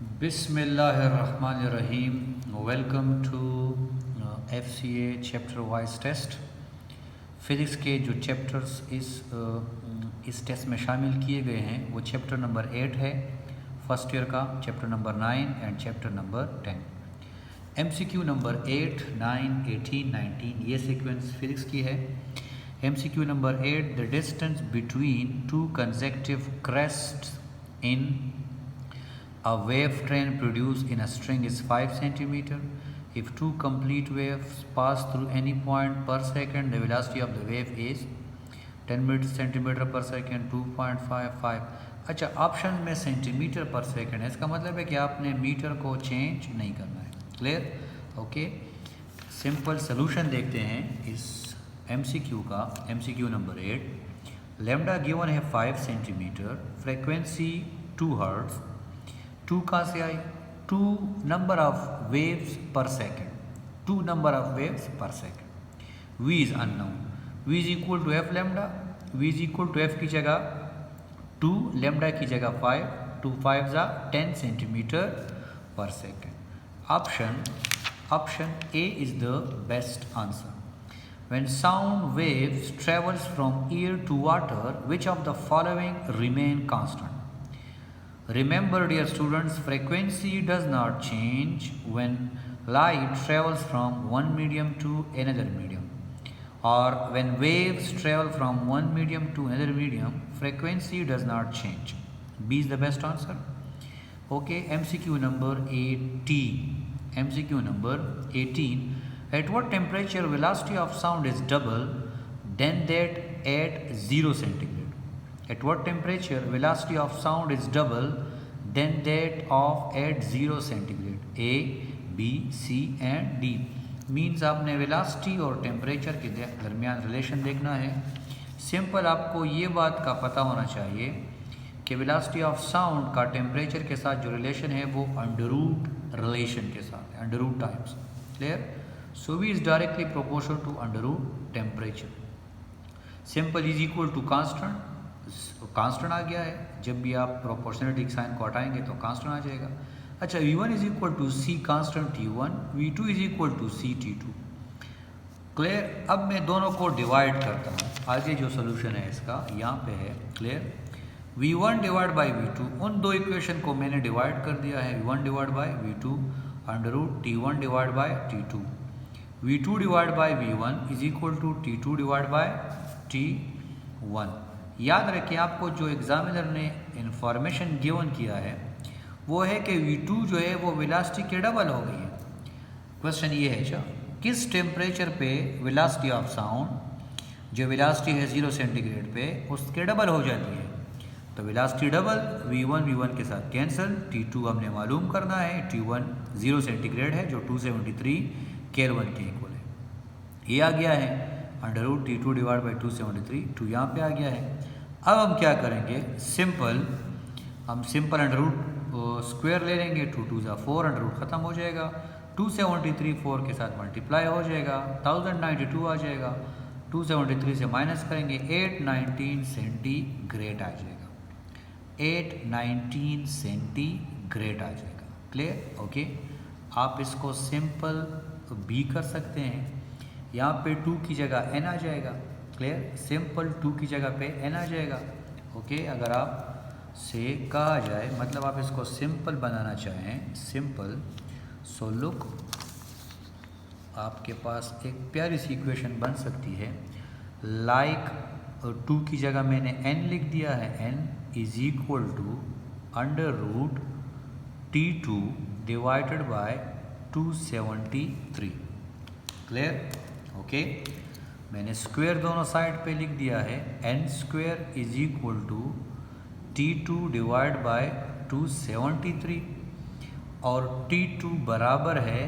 Bismillahirrahmanirrahim. Welcome to FCA chapter wise test. Physics के जो chapters इस टेस्ट में शामिल किए गए हैं वो चैप्टर नंबर 8 है फर्स्ट ईयर का, chapter number 9 and chapter number 10। MCQ number 8, 9, 18, 19 ये सीक्वेंस फिज़िक्स की है। MCQ number 8, the distance between two consecutive crests in a wave train produced in a string is 5 centimeter. If two complete waves pass through any point per second, the velocity of the wave is 10 centimeter per second, 2.55। अच्छा, option में centimetre पर second है, इसका मतलब है कि आपने metre को चेंज नहीं करना है। क्लियर? ओके, सिंपल सोल्यूशन देखते हैं इस MCQ का। MCQ नंबर 8, लैम्डा गिवन है 5 सेंटीमीटर, फ्रीक्वेंसी 2 हर्ट्ज। 2 कहाँ से आई? 2 number of waves per second, 2 number of waves per second. v is unknown, v is equal to F lambda, v is equal to F की जगह 2, lambda की जगह 5, 2 5 जा 10 centimetre per second. Option A is the best answer. When sound waves travels from air to water, which of the following remain constant? Remember, dear students, frequency does not change when light travels from one medium to another medium, or when waves travel from one medium to another medium, frequency does not change. B is the best answer. Okay, MCQ number 18. MCQ number 18. At what temperature velocity of sound is double than that at 0 centigrade? At what temperature velocity of sound is double than that of at 0 centigrade? A, B, C and D. Means आपने velocity और temperature के दरमियान relation देखना है। Simple आपको ये बात का पता होना चाहिए कि वेलासिटी ऑफ साउंड का टेम्परेचर के साथ जो रिलेशन है वो अंडर-रूट रिलेशन के साथ है, under root times. Clear? So V is directly proportional to under root temperature. Simple is equal to constant, constant आ गया है। जब भी आप प्रोपोर्शनलिटी साइन को हटाएंगे तो कांस्टेंट आ जाएगा। अच्छा, V1 is equal to C constant T1, V2 is equal to C T2। Clear? अब मैं दोनों को डिवाइड करता हूँ। आगे जो सोल्यूशन है इसका यहाँ पे है। Clear? V1 divide by V2, उन दो इक्वेशन को मैंने डिवाइड कर दिया है। V1 divide by V2 under root T1 divide by T2। V2 divide by V1 is equal to T2 divide by T1। याद रखिए, आपको जो एग्जामिनर ने इंफॉर्मेशन गिवन किया है वो है कि V2 जो है वो वेलासिटी के डबल हो गई है। क्वेश्चन ये है, अच्छा किस टेम्परेचर पे वेलासिटी ऑफ साउंड जो वेलासिटी है 0 सेंटीग्रेड पे उसके डबल हो जाती है? तो वेलासिटी डबल, V1 के साथ कैंसिल, T2 हमने मालूम करना है, T1 0 सेंटीग्रेड है जो 273 केल्विन के इक्वल है। ये आ गया है under root T2 divide by 273, 2 यहाँ पे आ गया है। अब हम क्या करेंगे, हम सिंपल अंडर रूट स्क्वायर ले लेंगे, 2 2 जा 4, अंडर रूट ख़त्म हो जाएगा, 273 4 के साथ मल्टीप्लाई हो जाएगा, 1092 आ जाएगा, 273 से माइनस करेंगे 819 सेंटीग्रेड आ जाएगा, 819 सेंटीग्रेड आ जाएगा। क्लियर? ओके, आप इसको सिंपल भी कर सकते हैं। यहाँ पे 2 की जगह n आ जाएगा। क्लियर? सिंपल 2 की जगह पे n आ जाएगा। ओके, अगर आप से कहा जाए, मतलब आप इसको सिंपल बनाना चाहें, सिंपल, सो लुक, आपके पास एक प्यारी सी इक्वेशन बन सकती है। लाइक 2 की जगह मैंने n लिख दिया है, n is equal to under root T2 divided by 273। Clear? Okay, मैंने स्क्वायर दोनों साइड पे लिख दिया है, n square is equal to T2 divide by 273 और T2 बराबर है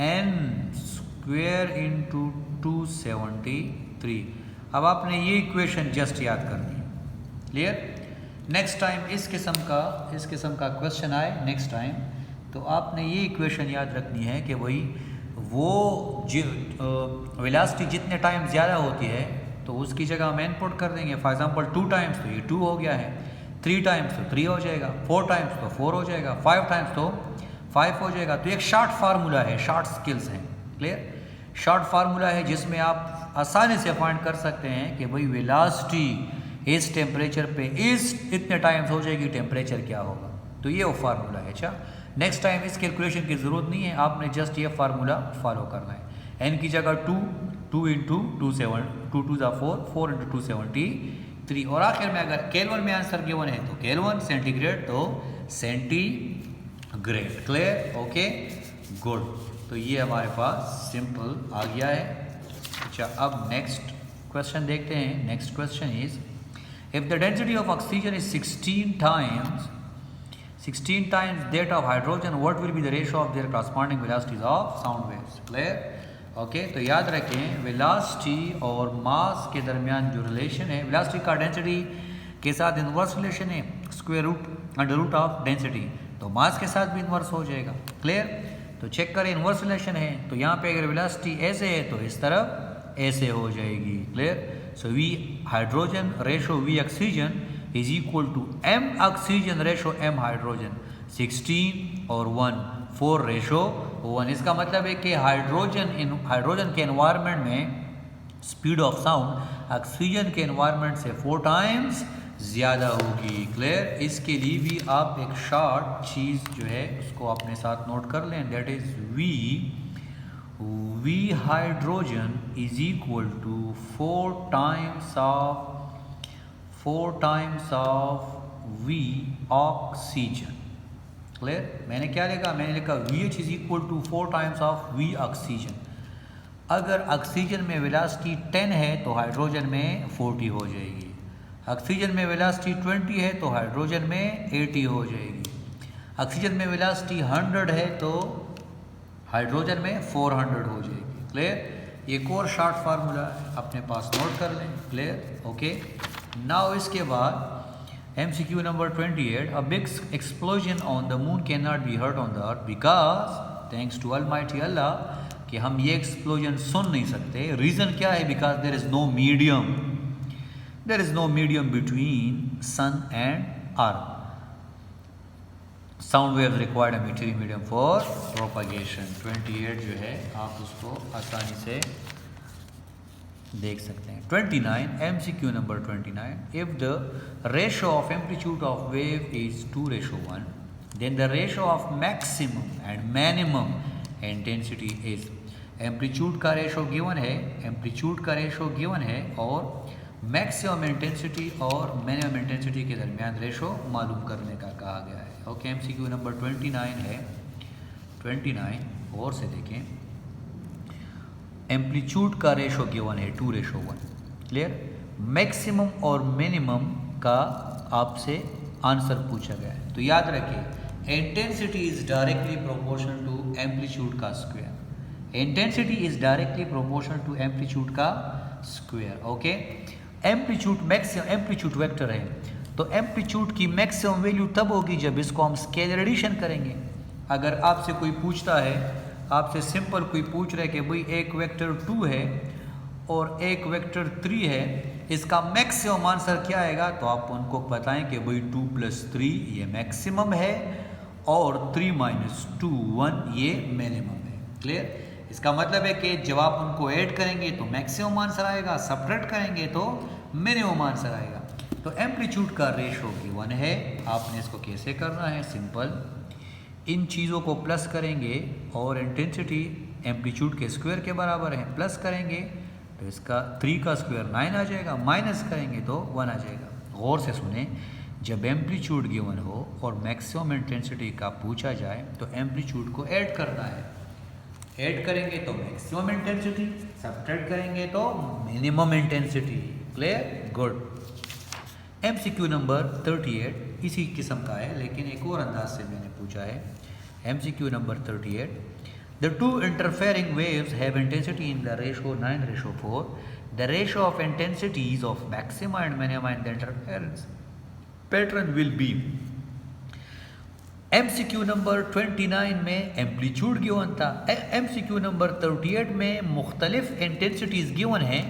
n स्क्वायर इंटू 273। अब आपने ये इक्वेशन जस्ट याद करनी है। क्लियर? नेक्स्ट टाइम इस किस्म का क्वेश्चन आए नेक्स्ट टाइम, तो आपने ये इक्वेशन याद रखनी है कि वही वो वेलासिटी जितने टाइम ज़्यादा होती है तो उसकी जगह हम इनपुट कर देंगे। फॉर एग्जांपल 2 टाइम्स, तो ये 2 हो गया है। 3 टाइम्स तो 3 हो जाएगा, 4 टाइम्स तो 4 हो जाएगा, 5 टाइम्स तो 5 हो जाएगा। तो एक शॉर्ट फार्मूला है, शॉर्ट स्किल्स हैं, क्लियर। शॉर्ट फार्मूला है जिसमें आप आसानी से फाइंड कर सकते हैं कि भाई वेलोसिटी इस टेम्परेचर पे इस इतने टाइम्स हो जाएगी, टेम्परेचर क्या होगा। तो ये वो फार्मूला है। अच्छा, नेक्स्ट टाइम इस कैलकुलेशन की ज़रूरत नहीं है, आपने जस्ट ये फार्मूला फॉलो करना है। n की जगह 2, 2 इंटू 2 7, 2 2 4, 4 इंटू 2 73। और आखिर में अगर केल्विन में आंसर गिवन है तो केल्विन, सेंटीग्रेड तो सेंटीग्रेड। Clear, okay, good. तो ये हमारे पास सिंपल आ गया है। अच्छा, अब नेक्स्ट क्वेश्चन देखते हैं। Next question is if the density of oxygen is 16 times that of hydrogen, what will be the ratio of their corresponding velocities of sound waves? Clear? Okay, तो याद रखें वेलोसिटी और मास के दरमियान जो रिलेशन है, वेलोसिटी का डेंसिटी के साथ इन्वर्स रिलेशन है, square root under root of density, तो मास के साथ भी इन्वर्स हो जाएगा। क्लियर, तो चेक करें इन्वर्स रिलेशन है, तो यहाँ पे अगर वेलोसिटी ऐसे है तो इस तरफ ऐसे हो जाएगी। Clear, so V hydrogen ratio V oxygen is equal to m oxygen ratio m hydrogen, 16 और 1 4 रेशो 1। इसका मतलब है कि हाइड्रोजन के एनवायरनमेंट में स्पीड ऑफ साउंड ऑक्सीजन के एनवायरनमेंट से 4 टाइम्स ज़्यादा होगी। क्लियर, इसके लिए भी आप एक शॉर्ट चीज़ जो है उसको अपने साथ नोट कर लें, that is V hydrogen is equal to 4 times of V oxygen. Clear, मैंने क्या लिखा, मैंने लिखा VH is equal to 4 times of V oxygen. अगर ऑक्सीजन में वेलोसिटी 10 है तो हाइड्रोजन में 40 हो जाएगी, ऑक्सीजन में वेलोसिटी 20 है तो हाइड्रोजन में 80 हो जाएगी, ऑक्सीजन में वेलोसिटी 100 है तो हाइड्रोजन में 400 हो जाएगी। क्लियर, एक और शॉर्ट फार्मूला अपने पास नोट कर लें। Clear, okay. नाउ इसके बाद MCQ number 28, a big explosion on the moon cannot be heard on the earth because thanks to Almighty Allah कि हम ये एक्सप्लोजन सुन नहीं सकते। रीज़न क्या है? Because there is no medium between sun and earth. Sound waves required a material medium for propagation. 28 जो है आप उसको आसानी से देख सकते हैं। 29 MCQ number 29, if the ratio of amplitude of wave is 2:1 then the ratio of maximum and minimum intensity is. Amplitude का रेशो गिवन है, और मैक्सिमम इंटेंसिटी और मिनिमम इंटेंसिटी के दरमियान रेशो मालूम करने का कहा गया है। ओके, MCQ नंबर 29 है। 29 और से देखें, एम्पलीट्यूड का रेशो गिवन है 2:1। क्लियर, मैक्सिमम और मिनिमम का आपसे आंसर पूछा गया है, तो याद रखिए intensity is directly proportional to amplitude का square. Intensity is directly proportional to amplitude का स्क्वायर। ओके, एम्पलीट्यूड वेक्टर है, तो एम्पलीट्यूड की मैक्सिमम वैल्यू तब होगी जब इसको हम स्केलर एडिशन करेंगे। अगर आपसे कोई पूछता है, आपसे सिंपल कोई पूछ रहे कि भाई एक वेक्टर 2 है और एक वेक्टर 3 है, इसका मैक्सिमम आंसर क्या आएगा, तो आप उनको बताएं कि भाई 2 + 3 ये मैक्सिमम है और 3 - 2 1 ये मिनिमम है। क्लियर, इसका मतलब है कि जब आप उनको ऐड करेंगे तो मैक्सिमम आंसर आएगा, सब्ट्रैक्ट करेंगे तो मिनिमम आंसर आएगा। तो एम्पलीट्यूड का रेशो गिवन है, आपने इसको कैसे करना है, सिंपल इन चीज़ों को प्लस करेंगे और इंटेंसिटी एम्पलीट्यूड के स्क्वायर के बराबर है, प्लस करेंगे तो इसका 3 का स्क्वायर 9 आ जाएगा, माइनस करेंगे तो 1 आ जाएगा। गौर से सुने, जब एम्पलीट्यूड गिवन हो और मैक्सिमम इंटेंसिटी का पूछा जाए तो एम्पलीट्यूड को ऐड करना है, ऐड करेंगे तो मैक्सिमम इंटेंसिटी, सब्ट्रैक्ट करेंगे तो minimum intensity. Clear, good. MCQ number 38 इसी किस्म का है, लेकिन एक और अंदाज से मैंने पूछा है। MCQ number 38, the two interfering waves have intensity in the ratio 9:4। The ratio of intensities of maxima and minima in the interference pattern will be. MCQ number 29 में एम्पलीट्यूड गिवन था, MCQ नंबर 38 में मुख्तलिफ intensities given हैं,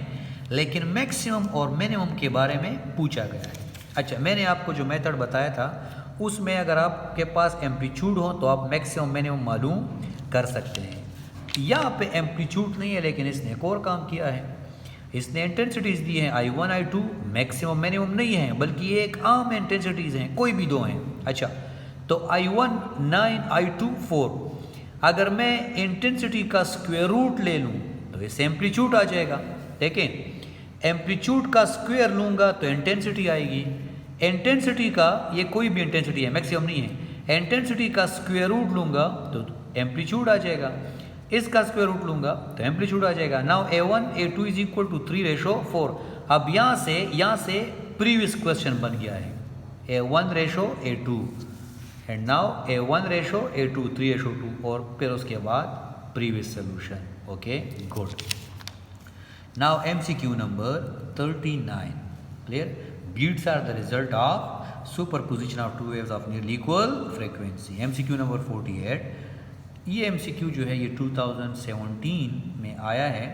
लेकिन maximum और minimum के बारे में पूछा गया है। अच्छा, मैंने आपको जो मेथड बताया था उसमें अगर आपके पास एम्पलीट्यूड हो तो आप मैक्सिमम मिनिमम मालूम कर सकते हैं। यहाँ पे एम्पलीट्यूड नहीं है लेकिन इसने एक और काम किया है, इसने इंटेंसिटीज़ दी हैं I1 I2, मैक्सिमम मिनिमम नहीं है बल्कि ये एक आम इंटेंसिटीज़ हैं, कोई भी दो हैं। अच्छा, तो I1 9 I2 4, अगर मैं इंटेंसिटी का स्क्वायर रूट ले लूँ तो इसे एम्पलीट्यूड आ जाएगा। देखें, एम्पलीट्यूड का स्क्वायर लूँगा तो इंटेंसिटी आएगी। इंटेंसिटी का, ये कोई भी इंटेंसिटी है, मैक्सिमम नहीं है, इंटेंसिटी का स्क्वायर रूट लूँगा तो एम्पलीट्यूड आ जाएगा। इसका स्क्वायर रूट लूँगा तो एम्पलीट्यूड आ जाएगा। Now A1 A2 is equal to 3:4। अब यहाँ से प्रीवियस क्वेश्चन बन गया है A1:A2 एंड नाउ A1:A2 3:2 और फिर उसके बाद previous solution. Okay, good. Now MCQ number 39, clear? Beats are the result of superposition of two waves of nearly equal frequency. MCQ number 48, ये MCQ जो है ये 2017 में आया है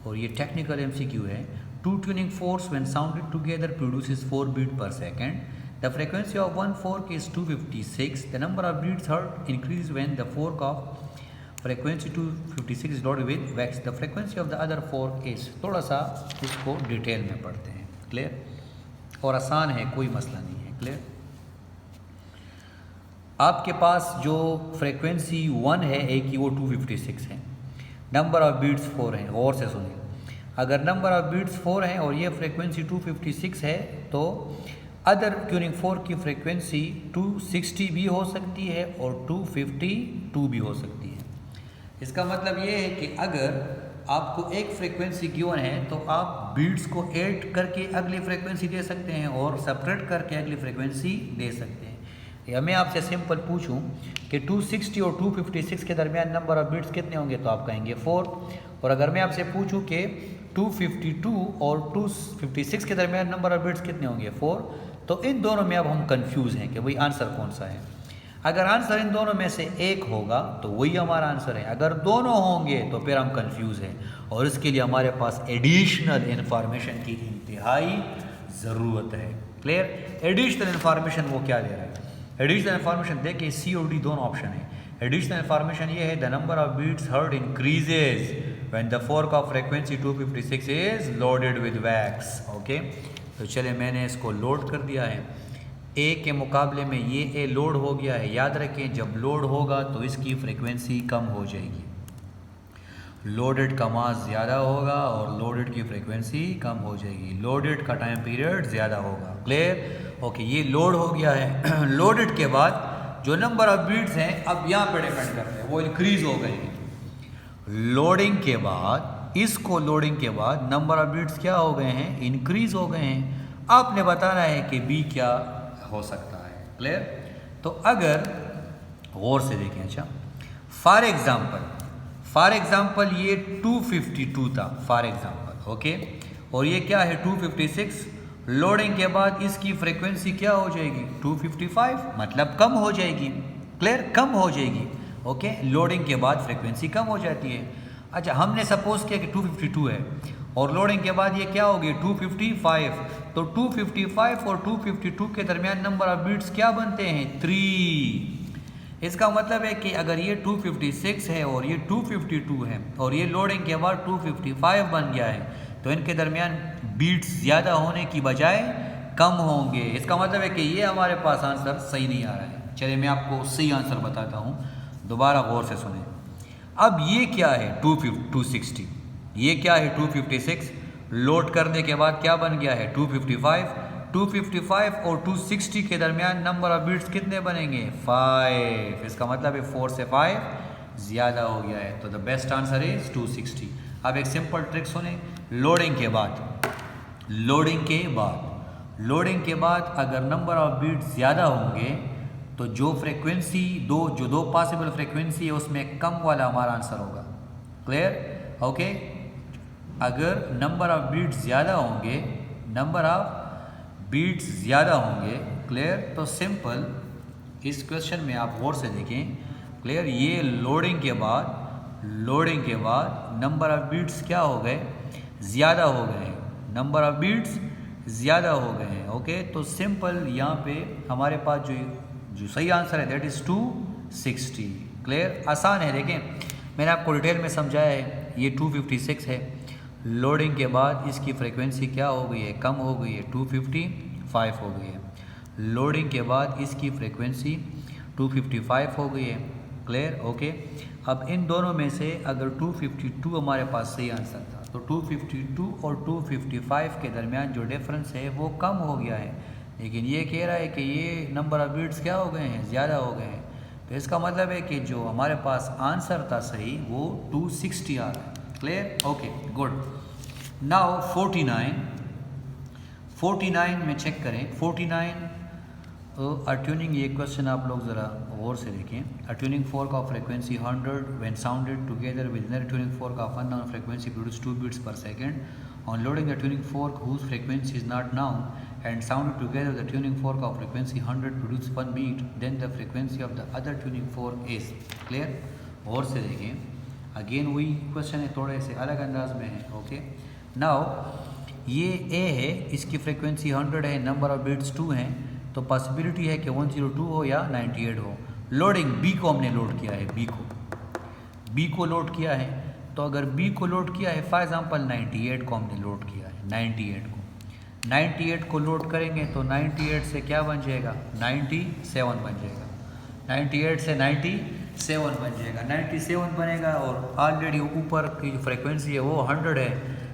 और ये टेक्निकल MCQ है। Two tuning forks when sounded together produces 4 beats per second. The frequency of one fork is 256. The number of beats heard increases when the fork of frequency 256 is loaded with wax. The frequency of the other fork is, थोड़ा सा इसको detail में पढ़ते हैं, clear? और आसान है, कोई मसला नहीं है, क्लियर? आपके पास जो फ्रीक्वेंसी 1 है एक की, वो 256 है, नंबर ऑफ बीट्स 4 हैं। गौर से सुनिए, अगर नंबर ऑफ बीट्स 4 हैं और ये फ्रीक्वेंसी 256 है तो अदर ट्यूनिंग फोर्क की फ्रीक्वेंसी 260 भी हो सकती है और 252 भी हो सकती है। इसका मतलब ये है कि अगर आपको एक फ्रीक्वेंसी गिवन है तो आप बीट्स को ऐड करके अगली फ्रीक्वेंसी दे सकते हैं और सेपरेट करके अगली फ्रीक्वेंसी दे सकते हैं। या मैं आपसे सिंपल पूछूं कि 260 और 256 के दरमियान नंबर ऑफ बीट्स कितने होंगे तो आप कहेंगे 4। और अगर मैं आपसे पूछूं कि 252 और 256 के दरमियान नंबर ऑफ बीट्स कितने होंगे 4, तो इन दोनों में अब हम कंफ्यूज हैं कि भाई आंसर कौन सा है। अगर आंसर इन दोनों में से एक होगा तो वही हमारा आंसर है, अगर दोनों होंगे तो फिर हम कंफ्यूज हैं और इसके लिए हमारे पास एडिशनल इन्फॉर्मेशन की इंतहाई ज़रूरत है। क्लियर? एडिशनल इन्फॉर्मेशन वो क्या दे रहा है? एडिशनल इन्फॉर्मेशन देखिए, सी और डी दोनों ऑप्शन है। एडिशनल इन्फॉर्मेशन ये है, the number of beats heard increases when the fork of frequency 256 is loaded with wax. Okay, तो चले मैंने इसको लोड कर दिया है। ए के मुकाबले में ये ए लोड हो गया है। याद रखें, जब लोड होगा तो इसकी फ्रीक्वेंसी कम हो जाएगी। लोडेड का मास ज़्यादा होगा और लोडेड की फ्रीक्वेंसी कम हो जाएगी। लोडेड का टाइम पीरियड ज़्यादा होगा। क्लियर? ओके, ये लोड हो गया है। लोडेड के बाद जो नंबर ऑफ बीट्स हैं अब यहाँ पे डिपेंड करते हैं, वो इंक्रीज हो गए हैं। लोडिंग के बाद, इसको लोडिंग के बाद नंबर ऑफ बीट्स क्या हो गए हैं? इंक्रीज हो गए हैं। आपने बताना है कि बी क्या हो सकता है। क्लियर? तो अगर गौर से देखें, अच्छा फॉर एग्जाम्पल ये 252 था फॉर एग्जाम्पल, ओके, और ये क्या है 256। लोडिंग के बाद इसकी फ्रीक्वेंसी क्या हो जाएगी? 255, मतलब कम हो जाएगी। क्लियर? कम हो जाएगी। ओके, लोडिंग के बाद फ्रीक्वेंसी कम हो जाती है। अच्छा, हमने सपोज किया कि 252 है और लोडिंग के बाद ये क्या होगी? 255। तो 255 और 252 के दरमियान नंबर ऑफ बीट्स क्या बनते हैं? 3। इसका मतलब है कि अगर ये 256 है और ये 252 है और ये लोडिंग के बाद 255 बन गया है तो इनके दरमियान बीट्स ज़्यादा होने की बजाय कम होंगे। इसका मतलब है कि ये हमारे पास आंसर सही नहीं आ रहा है। चलिए मैं आपको सही आंसर बताता हूँ, दोबारा गौर से सुने। अब ये क्या है? 260, ये क्या है? 256। लोड करने के बाद क्या बन गया है? 255। 255 और 260 के दरमियान नंबर ऑफ बीट्स कितने बनेंगे? 5। इसका मतलब है 4 से 5 ज़्यादा हो गया है, तो द बेस्ट आंसर इज 260। अब एक सिंपल ट्रिक सुने। लोडिंग के बाद अगर नंबर ऑफ बीट्स ज़्यादा होंगे तो जो फ्रीक्वेंसी दो पॉसिबल फ्रीक्वेंसी है उसमें कम वाला हमारा आंसर होगा। क्लियर? ओके, अगर नंबर ऑफ बीट्स ज़्यादा होंगे, क्लियर, तो सिंपल इस क्वेश्चन में आप गौर से देखें। क्लियर? ये लोडिंग के बाद नंबर ऑफ बीट्स क्या हो गए? ज़्यादा हो गए। नंबर ऑफ बीट्स ज़्यादा हो गए हैं। हैं। ओके, तो सिंपल यहाँ पे हमारे पास जो सही आंसर है दैट इज़ 260। क्लियर, आसान है। देखें मैंने आपको डिटेल में समझाया है। ये 256 है, लोडिंग के बाद इसकी फ्रीक्वेंसी क्या हो गई है, कम हो गई है, 255 हो गई है। लोडिंग के बाद इसकी फ्रीक्वेंसी 255 हो गई है। Clear, okay. अब इन दोनों में से अगर 252 हमारे पास सही आंसर था, तो 252 और 255 के दरमियान जो डिफरेंस है वो कम हो गया है, लेकिन ये कह रहा है कि ये नंबर ऑफ बीट्स क्या हो गए हैं, ज़्यादा हो गए हैं। तो इसका मतलब है कि जो हमारे पास आंसर था सही वो 260 आ रहा है। Clear, okay, good. नाउ 49 में चेक करें। 49 अट्यूनिंग, ये क्वेश्चन आप लोग ज़रा गौर से देखें। A tuning fork of frequency 100 when sounded together with another tuning fork of unknown frequency produce 2 beats per second. On loading the tuning fork whose frequency is not known and sounded together the tuning fork of frequency 100 produce 1 beat, then the frequency of the other tuning fork is. Clear? और से देखें, again वही question है, थोड़े से अलग अंदाज में है। ओके, नाउ ये ए है, इसकी फ्रीक्वेंसी 100 है, नंबर ऑफ बीट्स 2 हैं, तो पॉसिबिलिटी है कि 102 हो या 98 हो। लोडिंग बी को हमने लोड किया है, बी को लोड किया है, तो अगर बी को लोड किया है फॉर एग्जांपल 98 को हमने लोड किया है, 98 को लोड करेंगे तो 98 से क्या बन जाएगा, 97 बन जाएगा। 98 से 97 बन जाएगा, 97 बनेगा, और ऑलरेडी ऊपर की जो फ्रिक्वेंसी है वो 100 है,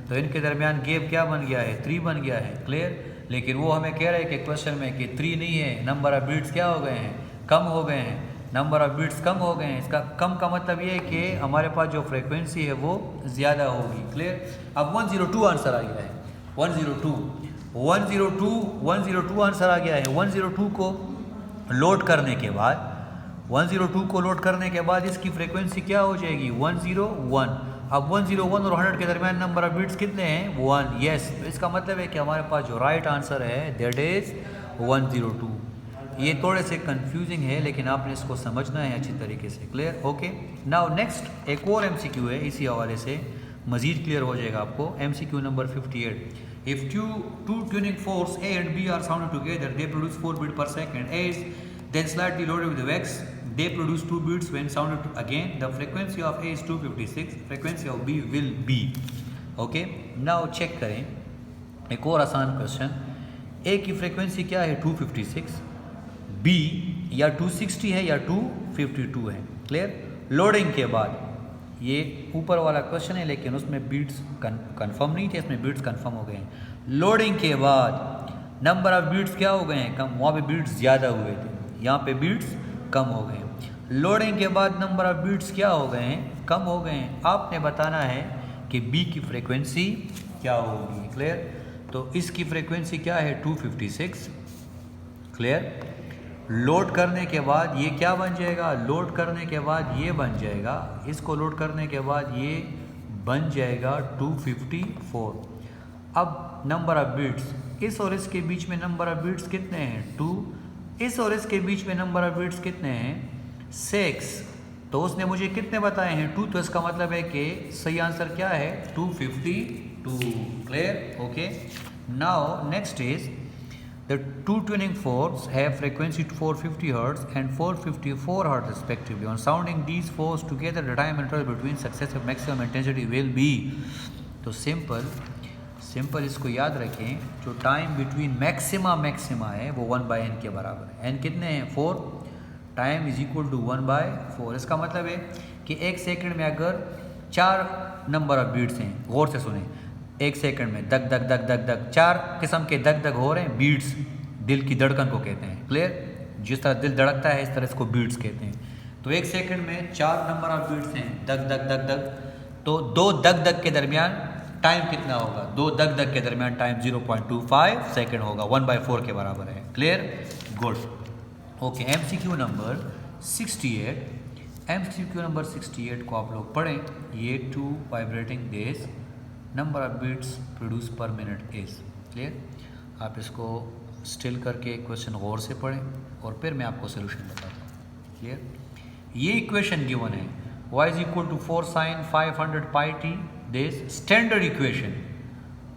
तो इनके दरमियान गैप क्या बन गया है, 3 बन गया है। क्लियर, लेकिन वो हमें कह रहे हैं कि क्वेश्चन में कि 3 नहीं है, नंबर ऑफ बीट्स क्या हो गए हैं, कम हो गए हैं, नंबर ऑफ बीट्स कम हो गए हैं। इसका कम का मतलब ये है कि हमारे पास जो फ्रीक्वेंसी है वो ज़्यादा होगी। क्लियर, अब 102 आंसर आ गया है, 102 आंसर आ गया है। 102 को लोड करने के बाद 102 को लोड करने के बाद इसकी फ्रीक्वेंसी क्या हो जाएगी, 101। अब 101 और 100 के दरमियान नंबर ऑफ बीट्स कितने हैं, 1। यस, तो इसका मतलब है कि हमारे पास जो राइट आंसर है दैट इज़ 102। ये थोड़े से कंफ्यूजिंग है, लेकिन आपने इसको समझना है अच्छी तरीके से। Clear, okay. नाउ नेक्स्ट एक और एमसीक्यू है, इसी हवाले से मज़ीद क्लियर हो जाएगा आपको। MCQ number 58। If two tuning forks A and B are sounded together, they produce 4 beats per second. A is then slightly loaded with wax. They produce 2 beats when sounded again. The frequency of A is 256. Frequency of B will be. Okay. Now check करें एक और आसान question. A की frequency क्या है, 256। B या 260 है या 252 है। क्लियर, लोडिंग के बाद ये ऊपर वाला क्वेश्चन है, लेकिन उसमें बीट्स कंफर्म नहीं थे, इसमें बीट्स कंफर्म हो गए हैं। लोडिंग के बाद नंबर ऑफ बीट्स क्या हो गए हैं, कम। वहाँ पे बीट्स ज़्यादा हुए थे, यहाँ पे बीट्स कम हो गए हैं। लोडिंग के बाद नंबर ऑफ बीट्स क्या हो गए हैं, कम हो गए हैं। आपने बताना है कि बी की फ्रिक्वेंसी क्या होगी। क्लियर, तो इसकी फ्रिक्वेंसी क्या है, 256। क्लियर, लोड करने के बाद ये क्या बन जाएगा, लोड करने के बाद ये बन जाएगा, इसको लोड करने के बाद ये बन जाएगा 254। अब नंबर ऑफ बीट्स, इस और इसके बीच में नंबर ऑफ बीट्स कितने हैं, 2। इस और इसके बीच में नंबर ऑफ बीट्स कितने हैं, 6। तो उसने मुझे कितने बताए हैं, 2, तो इसका मतलब है कि सही आंसर क्या है, 252। Clear, okay. Now next is the two tuning forks have frequency 450 Hz and 454 Hz respectively. On sounding these forks together, the time interval between successive maximum intensity will be. तो सिंपल इसको याद रखें, जो time between maxima है वो 1/n के बराबर है। n कितने हैं, 4। Time is equal to 1/4। इसका मतलब है कि 1 सेकंड में अगर 4 नंबर ऑफ बीट्स हैं, गौर से सुने, 1 सेकंड में दग दग दग दग दग 4 किस्म के दग दग हो रहे हैं, बीट्स दिल की धड़कन को कहते हैं। क्लियर, जिस तरह दिल धड़कता है इस तरह इसको बीट्स कहते हैं। तो 1 सेकंड में 4 नंबर ऑफ बीट्स हैं, दग दग दग दग, तो 2 दग दग के दरमियान टाइम कितना होगा, 2 दग दग के दरमियान टाइम 0.25 सेकंड होगा, 1/4 के बराबर है। Clear, good, okay. MCQ number 68 को आप लोग पढ़ें। ये 2 वाइब्रेटिंग डेज number of beats produce per minute is. Clear, आप इसको स्टिल करके क्वेश्चन गौर से पढ़ें और फिर मैं आपको सोल्यूशन बताता हूँ। क्लियर, ये इक्वेशन गिवन है, y is equal to 4 sin 500 pi t। This standard equation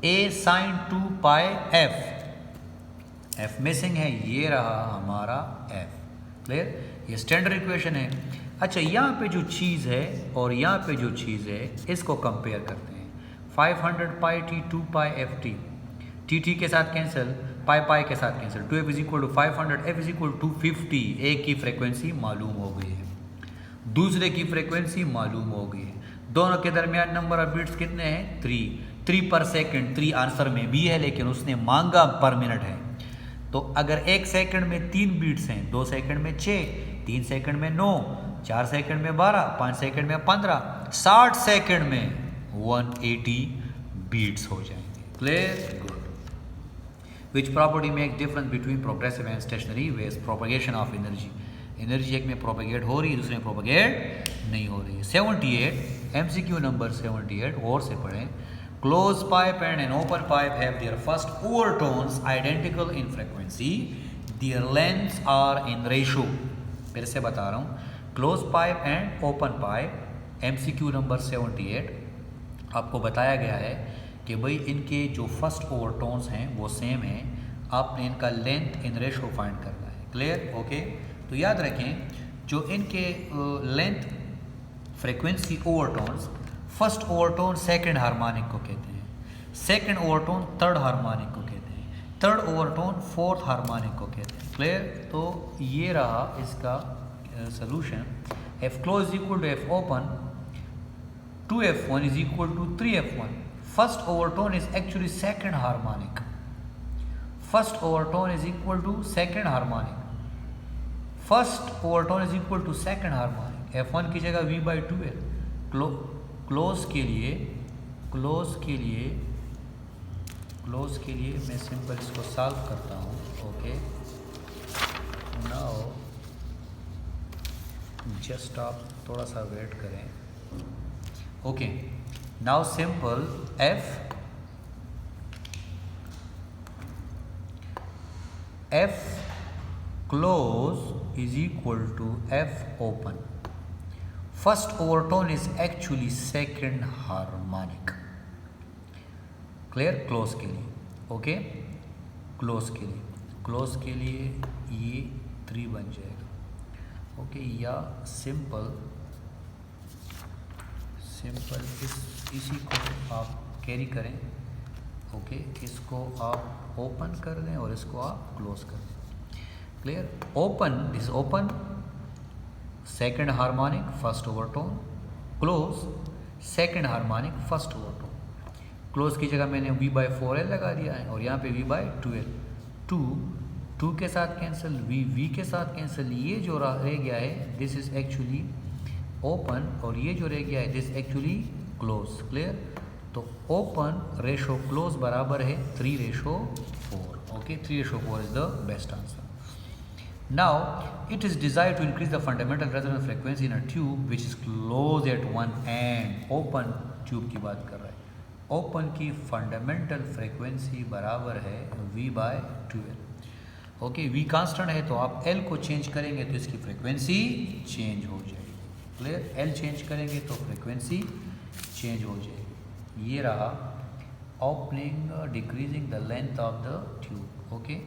a sin 2 pi f। F missing है, ये रहा हमारा एफ। क्लियर, ये स्टैंडर्ड इक्वेशन है। अच्छा, यहाँ पे जो चीज़ है और यहाँ पे जो चीज़ है इसको कंपेयर करते हैं। 500 pi T 2 pi F T, T T के साथ कैंसिल, पाई पाई के साथ cancel, 2f is equal to 500, f is equal to 250। एक की फ्रिक्वेंसी मालूम हो गई है, दूसरे की फ्रिक्वेंसी मालूम हो गई है। दोनों के दरमियान नंबर ऑफ बीट्स कितने हैं? 3 पर सेकंड। 3 आंसर में भी है लेकिन उसने मांगा पर मिनट है। तो अगर 1 सेकंड में 3 बीट्स हैं, 2 सेकंड में 6, 3 सेकंड में 9, 4 सेकंड में 12, 5 सेकंड में 15, 60 सेकंड में 180 बीट्स हो जाएंगे। Clear, good. Which property makes difference between progressive and stationary waves? Propagation of energy. Energy एक में प्रोपेगेट हो रही है, दूसरे में प्रोपेगेट नहीं हो रही है। 78 MCQ नंबर 78 और से पढ़ें। Close pipe and an open pipe have their first overtones identical in frequency, their lengths are in ratio. फिर से बता रहा हूँ, close pipe and open pipe MCQ number 78 आपको बताया गया है कि भाई इनके जो फर्स्ट ओवरटोन्स हैं वो सेम हैं, आपने इनका लेंथ इन रेशो फाइंड करना है। Clear, okay. तो याद रखें, जो इनके length frequency overtones, first overtone second harmonic को कहते हैं, सेकंड ओवरटोन थर्ड हार्मोनिक को कहते हैं, थर्ड ओवरटोन फोर्थ हार्मोनिक को कहते हैं। क्लियर, तो ये रहा इसका solution. F close is equal to F open, 2f1 is equal to 3f1. First overtone is actually second harmonic. First overtone is equal to second harmonic. First overtone is equal to second harmonic. f1 की जगह v by 2 है। Close के लिए मैं simple इसको solve करता हूँ। Okay, now just आप थोड़ा सा वेट करें। Okay, now simple f close is equal to f open. First overtone is actually second harmonic. Clear, close के लिए। ओके, क्लोज के लिए ये 3 बन जाएगा। ओके, या सिंपल इसी को आप कैरी करें। ओके, इसको आप ओपन कर दें और इसको आप क्लोज कर दें। Clear, open, this open second harmonic first overtone, close second harmonic first overtone. Close की जगह मैंने v/4l लगा दिया है और यहाँ पे v/2l, 2 के साथ कैंसिल, v के साथ कैंसिल। ये जो रह गया है दिस इज एक्चुअली ओपन और ये जो रह गया है दिस एक्चुअली क्लोज। क्लियर, तो ओपन रेशो क्लोज बराबर है 3:4। Okay, 3:4 is the best answer. Now it is desired to increase the fundamental resonance frequency in a tube which is closed at one end. Open tube की बात कर रहा है। Open की fundamental frequency बराबर है v/2l। ओके, v कांस्टेंट है तो आप l को चेंज करेंगे तो इसकी फ्रीक्वेंसी चेंज हो जाएगी। क्लियर, l चेंज करेंगे तो फ्रीक्वेंसी चेंज हो जाएगी। ये रहा opening, decreasing the length of the tube. Okay,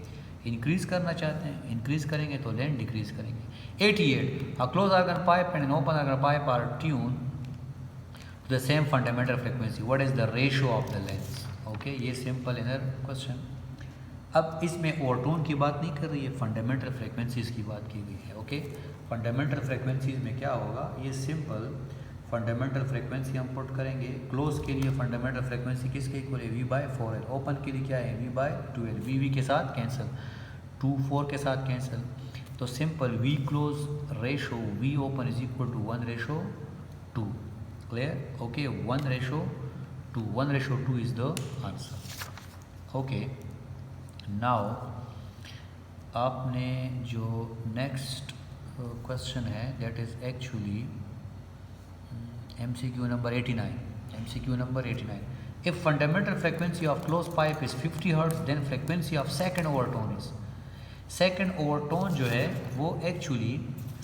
increase करना चाहते हैं, इंक्रीज करेंगे तो लेंथ डिक्रीज करेंगे। 88 a closed organ pipe and an open organ pipe are tuned to the same fundamental frequency. What is the ratio of the lengths? Okay, ये simple inner question. अब इसमें overtone की बात नहीं कर रही है, फंडामेंटल फ्रीक्वेंसीज की बात की गई है। ओके, फंडामेंटल फ्रीक्वेंसीज में क्या होगा, ये सिंपल फंडामेंटल फ्रीक्वेंसी हम पुट करेंगे। क्लोज के लिए फंडामेंटल फ्रीक्वेंसी किसके इक्वल है, v/4l। ओपन के लिए क्या है, v/2l। v के साथ कैंसिल, 2 4 के साथ कैंसिल, तो simple v close ratio v open is equal to 1:2। Clear, okay, 1:2, 1:2 is the answer. Okay, now आपने जो नेक्स्ट क्वेश्चन है that is actually MCQ number 89. MCQ number 89. If fundamental frequency of closed pipe is 50 Hz, then frequency of second overtone is. Second overtone जो है वो actually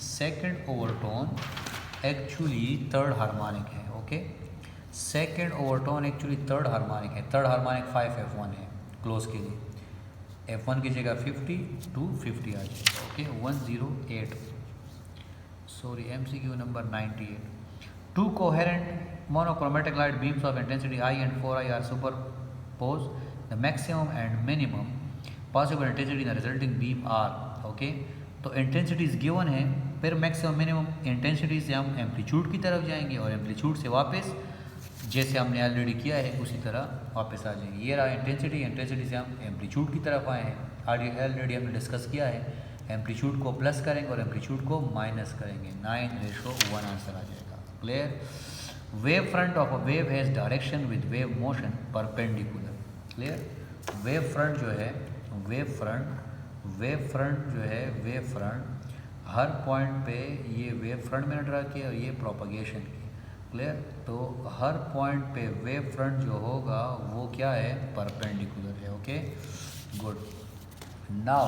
second overtone actually third harmonic है। Okay, second overtone actually third harmonic है। third harmonic 5f1 है close के लिए। F1 की जगह 50 to 50 आ जाएगा। Okay 108, sorry MCQ number 98। Two coherent monochromatic light beams of intensity I and 4I are superposed. The maximum and minimum possible intensity in the resulting beam are, okay, तो intensities given है, फिर maximum minimum intensity से हम amplitude की तरफ जाएंगे और amplitude से वापस जैसे हमने ऑलरेडी किया है उसी तरह वापस आ जाएंगे। ये रहा इंटेंसिटी, इंटेंसिटी से हम एम्पलीट्यूड की तरफ आए हैं, ऑलरेडी हमने डिस्कस किया है। एम्पलीट्यूड को प्लस करेंगे और एम्पलीट्यूड को माइनस करेंगे, 9:1 आंसर आ जाएगा। Clear. Wave front of a wave has direction with wave motion perpendicular. Clear. Wave front जो है, वेव फ्रंट जो है, वेव फ्रंट हर पॉइंट पे, ये वेव फ्रंट मैंने ड्रा किया और ये प्रोपगेशन की। क्लियर। तो हर पॉइंट पे वेव फ्रंट जो होगा वो क्या है, परपेंडिकुलर है। Okay good. Now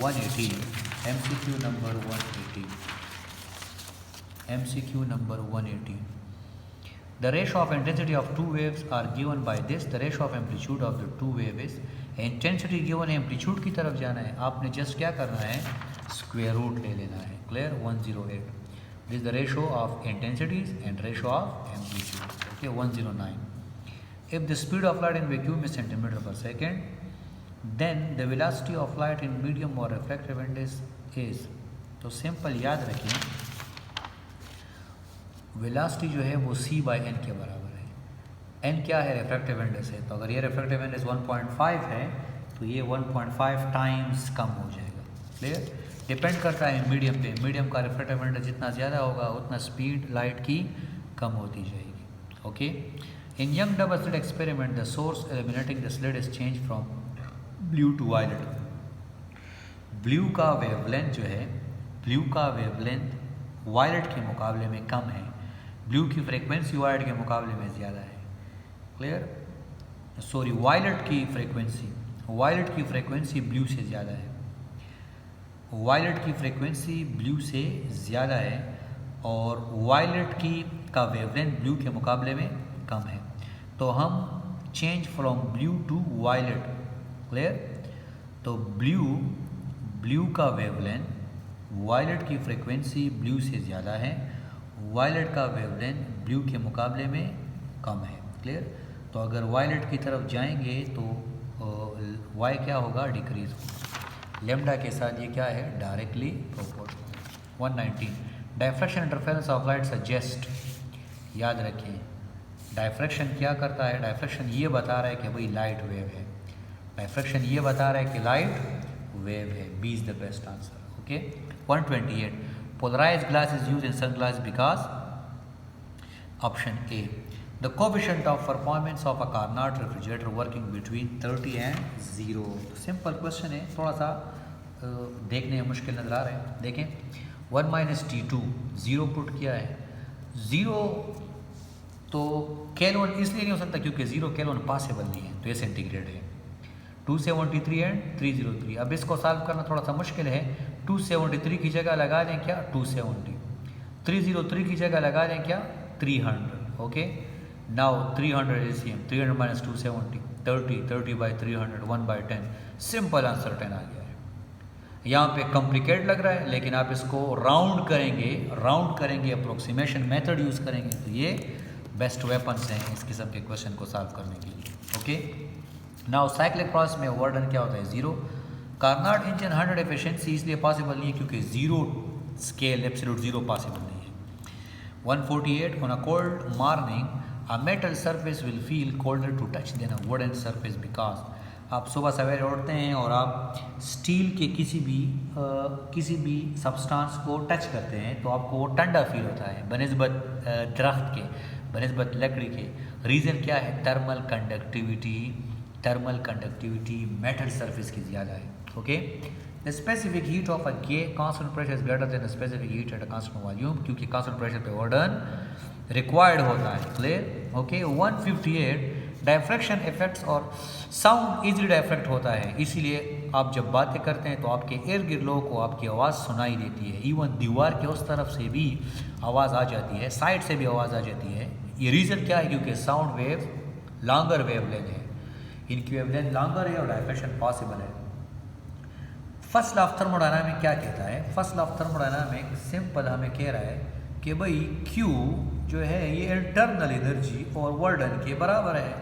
118, MCQ number 118, MCQ number 118। The ratio of intensity of two waves are given by this. The ratio of amplitude of the two wave is, intensity given है, amplitude की तरफ जाना है, आपने just क्या करना है, square root ले लेना है। Clear. 108, this the ratio of intensities and ratio of amplitude. Okay 109, if the speed of light in vacuum is centimetre per second, then the velocity of light in medium और refractive index is, तो simple याद रखिए velocity जो है वो c/n के बराबर है। n क्या है, रिफ्रैक्टिव इंडेक्स है, तो अगर ये रिफ्रैक्टिव इंडेक्स 1.5 है तो ये 1.5 टाइम्स कम हो जाएगा। क्लियर। डिपेंड करता है मीडियम पे, मीडियम का रिफ्रैक्टिव इंडेक्स जितना ज़्यादा होगा उतना स्पीड लाइट की कम होती जाएगी। Okay. In Young double slit experiment the source illuminating the slit is change from blue to violet. Blue का वेवलेंथ जो है, ब्लू का वेवलेंथ वायलेट के मुकाबले में कम है, ब्लू की फ्रीक्वेंसी वायलेट के मुकाबले में ज़्यादा है। क्लियर। सॉरी, वायलेट की फ्रीक्वेंसी ब्लू से ज़्यादा है, वायलेट की फ्रीक्वेंसी ब्लू से ज़्यादा है और वायलेट की का वेवलेंथ ब्लू के मुकाबले में कम है, तो हम change from blue to violet. Clear. तो ब्लू का वेवलेंथ, वायलेट की फ्रीक्वेंसी ब्लू से ज़्यादा है, वायलेट का वेवलेंथ ब्लू के मुकाबले में कम है। क्लियर। तो अगर वायलेट की तरफ जाएंगे तो वाई क्या होगा, डिक्रीज होगा। लेमडा के साथ ये क्या है, directly proportional. 119, diffraction interference of light suggest, याद रखिए डायफ्रैक्शन क्या करता है, डायफ्रैक्शन ये बता रहा है कि भाई लाइट वेव है, डायफ्रैक्शन ये बता रहा है कि लाइट वेव है। B is the best answer. Okay 128, polarised glass is use in sunglass because, option A, the coefficient of performance of a Carnot refrigerator working between 30 and 0। तो simple question है, थोड़ा सा देखने में मुश्किल नज़र आ रहा है। देखें 1 - T2, 0 पुट किया है, 0 तो केल्विन इसलिए नहीं हो सकता क्योंकि 0 केल्विन पॉसिबल नहीं है, तो ये सेंटीग्रेड है। 273 एंड 303, अब इसको सॉल्व करना थोड़ा सा मुश्किल है। 273 की जगह लगा दें क्या, 270, 303 की जगह लगा दें क्या, 300। Okay now 300 LCM, 300 - 270, 30, 30/300, 1/10, simple answer 10 आ गया है। यहाँ पे कॉम्प्लिकेट लग रहा है लेकिन आप इसको राउंड करेंगे, अप्रोक्सीमेशन मेथड यूज़ करेंगे तो ये बेस्ट वेपन्स हैं इस किस्म के क्वेश्चन को सॉल्व करने के लिए। ओके नाउ साइक्लिक प्रोसेस में वर्डन क्या होता है, 0। कार्नोट इंजन 100 एफिशिएंसी इसलिए पॉसिबल नहीं है क्योंकि 0 स्केल एब्सोल्यूट 0 पॉसिबल नहीं है। 148, on a cold morning a metal surface will feel colder to touch than a wooden surface because, आप सुबह सवेरे उठते हैं और आप स्टील के किसी भी सब्सटेंस को टच करते हैं तो आपको वो ठंडा फील होता है बनिस्बत दरख्त के, बनिस्बत लकड़ी के। रीज़न क्या है, थर्मल कंडक्टिविटी मेटल सरफेस की ज़्यादा है। Okay the specific heat of a constant pressure is greater than specific heat at a constant volume, क्योंकि कांस्टेंट प्रेशर पे वर्डन रिक्वायर्ड होता है। क्लियर। ओके 158, डायफ्रैक्शन इफेक्ट्स और साउंड इजीली डायफ्रैक्ट होता है, इसीलिए आप जब बातें करते हैं तो आपके इर्द गिर्द लोगों को आपकी आवाज़ सुनाई देती है, इवन दीवार के उस तरफ से भी आवाज़ आ जाती है, साइड से भी आवाज़ आ जाती है। ये रीज़न क्या है, क्योंकि साउंड वेव लॉन्गर वेवलेंथ है, इनकी वेवलेंथ लॉन्गर है और डायफ्रैक्शन पॉसिबल है। फर्स्ट लॉ ऑफ थर्मोडायनामिक क्या कहता है? First law of thermodynamic simple हमें कह रहा है कि भाई Q जो है ये इंटरनल एनर्जी और वर्क डन के बराबर है,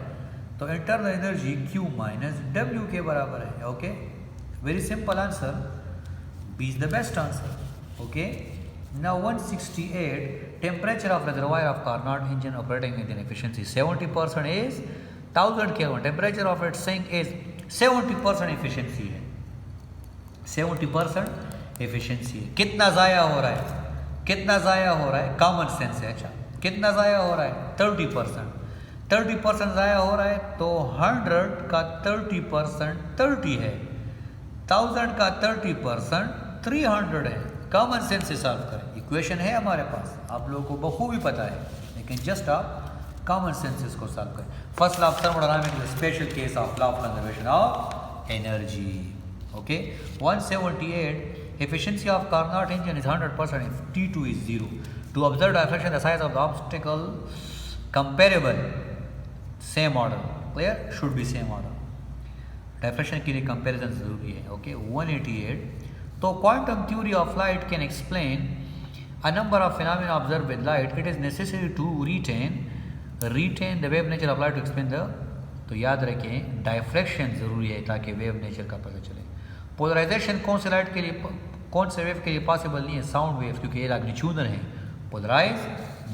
तो internal energy Q minus W के बराबर है। Okay, very simple answer, B is the best answer. Okay, now 168 temperature of reservoir of Carnot engine operating with an efficiency 70% is 1000 Kelvin, temperature of its sink is 70% efficiency है, 70% efficiency है। कितना ज़ाया हो रहा है? कितना ज़ाया हो रहा है? कॉमन सेंस है। अच्छा, कितना ज़ाया हो रहा है? 30%। 30% ज़ाया हो रहा है तो 100 का 30% 30 है, 1000 का 30% 300 है। कॉमन सेंस से सॉल्व करें, इक्वेशन है हमारे पास, आप लोगों को बखूबी पता है, लेकिन जस्ट आप कॉमन सेंस इसको सॉल्व करें। First law of thermodynamics is special case of law of conservation of energy. Okay, 178 efficiency of Carnot engine is 100% if T2 is 0. To observe diffraction, the size of the obstacle comparable, same order, clear, should be same order. Diffraction के लिए comparison जरूरी है। Okay, 188 तो quantum theory of light can explain a number of phenomena observed with light. It is necessary to retain the wave nature of light to explain the, तो याद रखें diffraction ज़रूरी है ताकि वेव नेचर का पता चले। पोलराइजेशन कौन से लाइट के लिए, कौन से वेव के लिए पॉसिबल नहीं है? साउंड वेव, क्योंकि ये लॉन्गिट्यूडनल है, पोलराइज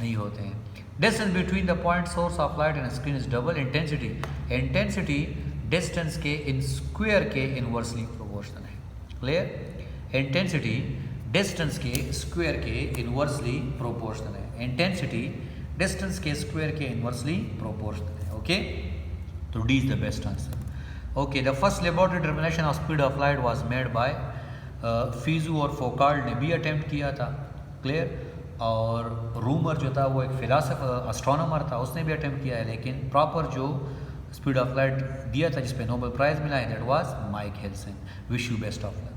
नहीं होते हैं। Distance between the point source of light and screen is double. Intensity distance के इन स्क्वायर के इनवर्सली प्रोपोर्शनल है। क्लियर? इंटेंसिटी डिस्टेंस के स्क्वायर के इनवर्सली प्रोपोर्शनल है। इंटेंसिटी डिस्टेंस के स्क्वायर के इनवर्सली प्रोपोर्शनल है। ओके, तो D is the best answer. Okay, the first laboratory determination of speed of light was made by Fizeau और फोकाल्ट ने भी अटेम्प्ट किया था। क्लियर? और रूमर जो था वो एक फिलासफर एस्ट्रोनॉमर था, उसने भी अटेम्प्ट किया है, लेकिन प्रॉपर जो स्पीड ऑफ लाइट दिया था जिस पे नोबेल प्राइज़ मिला है that was Mike Helson. Wish you best of luck.